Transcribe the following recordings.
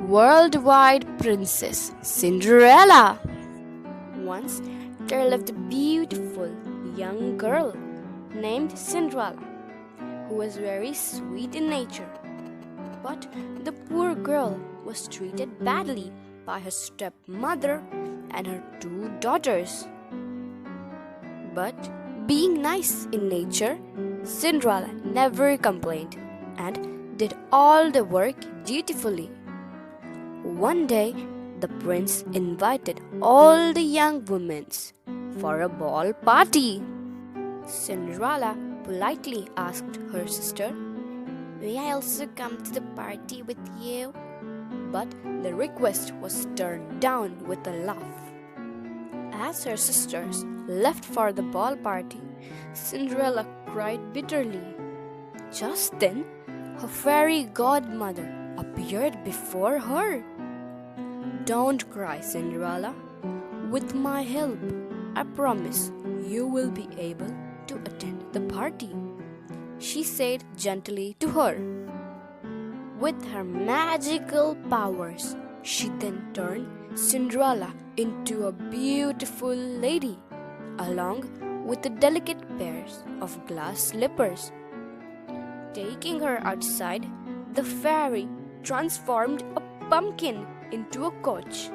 worldwide Princess Cinderella. Once there lived a beautiful young girl named Cinderella, who was very sweet in nature. But the poor girl was treated badly by her stepmother and her two daughters. But being nice in nature, Cinderella never complained and did all the work dutifully. One day, the prince invited all the young women for a ball party. Cinderella politely asked her sister, "May I also come to the party with you?" But the request was turned down with a laugh. As her sisters left for the ball party, Cinderella cried bitterly. Just then, her fairy godmother appeared before her. "Don't cry, Cinderella. With my help, I promise you will be able to attend the party," she said gently to her. With her magical powers, she then turned Cinderella into a beautiful lady, along with the delicate pairs of glass slippers. Taking her outside, the fairy transformed a pumpkin into a coach.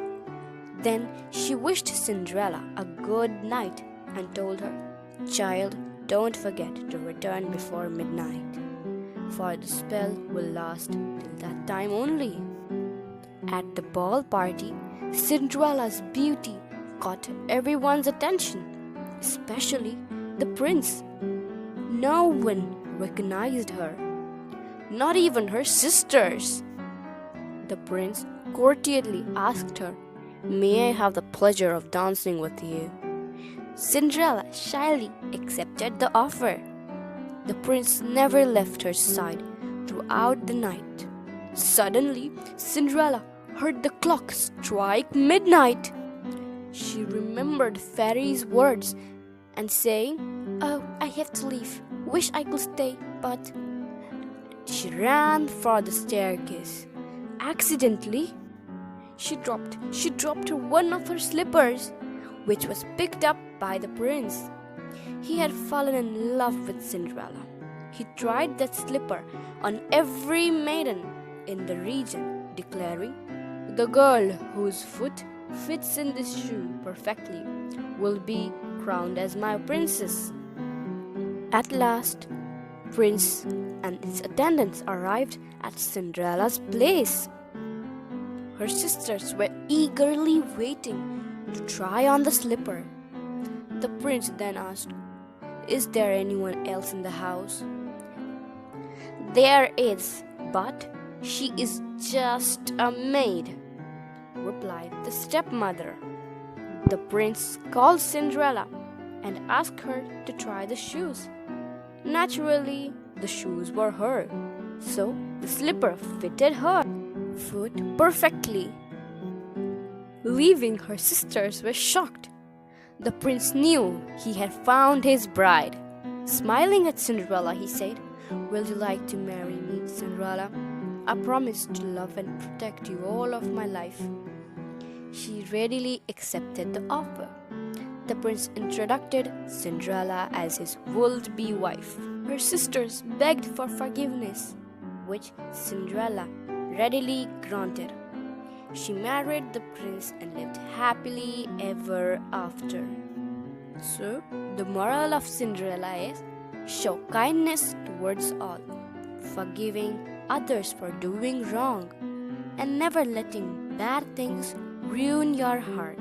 Then she wished Cinderella a good night and told her, "Child, don't forget to return before midnight, for the spell will last till that time only." At the ball party, Cinderella's beauty caught everyone's attention, especially the prince. No one recognized her, not even her sisters. The prince courteously asked her, "May I have the pleasure of dancing with you?" Cinderella shyly accepted the offer. The prince never left her side throughout the night. Suddenly, Cinderella heard the clock strike midnight. She remembered Fairy's words and saying, "Oh, I have to leave. Wish I could stay, but..." She ran for the staircase. Accidentally, she dropped one of her slippers, which was picked up by the prince. He had fallen in love with Cinderella. He tried that slipper on every maiden in the region, declaring, "The girl whose foot fits in this shoe perfectly will be crowned as my princess." At last, Prince and his attendants arrived at Cinderella's place. Her sisters were eagerly waiting to try on the slipper. The prince then asked, "Is there anyone else in the house?" "There is, but she is just a maid," replied the stepmother. The prince called Cinderella and asked her to try the shoes. Naturally, the shoes were her, so the slipper fitted her foot perfectly. Leaving her sisters were shocked. The prince knew he had found his bride. Smiling at Cinderella, he said, "Will you like to marry me, Cinderella? I promise to love and protect you all of my life." She readily accepted the offer. The prince introduced Cinderella as his would-be wife. Her sisters begged for forgiveness, which Cinderella readily granted. She married the prince and lived happily ever after. So, the moral of Cinderella is, show kindness towards all, forgiving others for doing wrong, and never letting bad things ruin your heart.